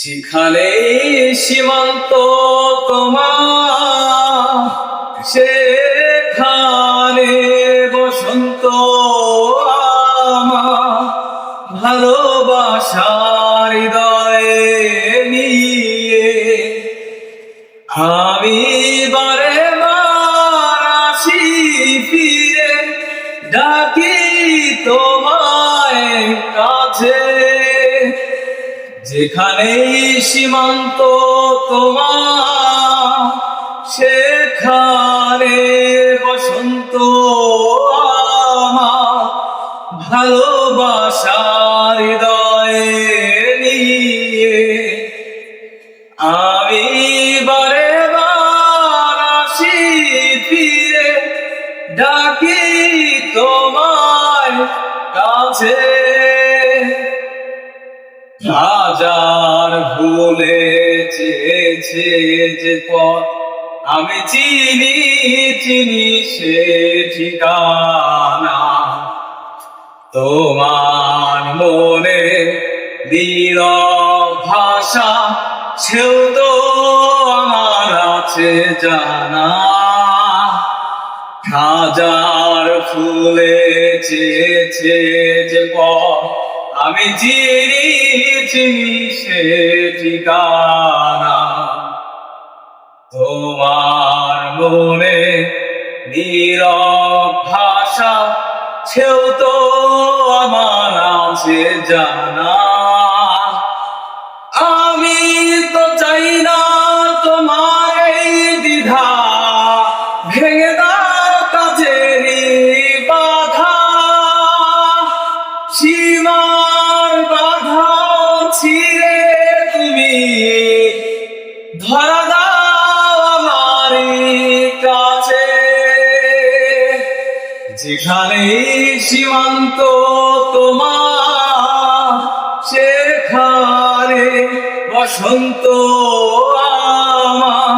যেখানে সীমান্ত তোমার, সেখানে বসন্ত আমার। ভালোবাসার হৃদয়ে নিয়ে আমি বারে বার আসি ফিরে, ডাকি তোমায় কাছে। যেখানেই সীমান্ত তোমার, সেখানে বসন্ত আমার। ভালোবাসার হৃদয়ে নিয়ে আমি বারে বার আসি ফিরে, ডাকি তোমায় কাছে। হাজার ভুলে চেয়েছে যে পথ আমি চিনি চিনি সে ঠিকানা। তোমার মনে নীরব ভাষা, সেও তো আমার আছে জানা। হাজার ফুলে চেয়েছে যে পথ আমি চিনি চিনি সে ঠিকানা। তোমার মনে নীরব ভাষা, সেও তো আমার আছে জানা। আমি তো চাই না তোমার এই দ্বিধা ভেঙে দাও কাছেরই বাধা। সীমার বাধা ছিঁড়ে তুমি ধরা দাও আমারই কাছে। যেখানে সীমান্ত তোমার, সেখানে বসন্ত আমার।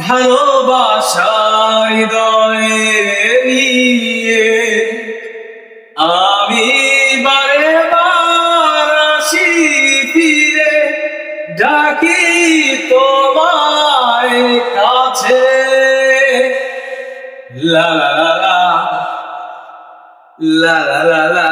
ভালোবাসার হৃদয়ে নিয়ে আমি বারে বার আসি ফিরে, ডাকি তোমায় কাছে। লা লা লা লা লা লা লা লা।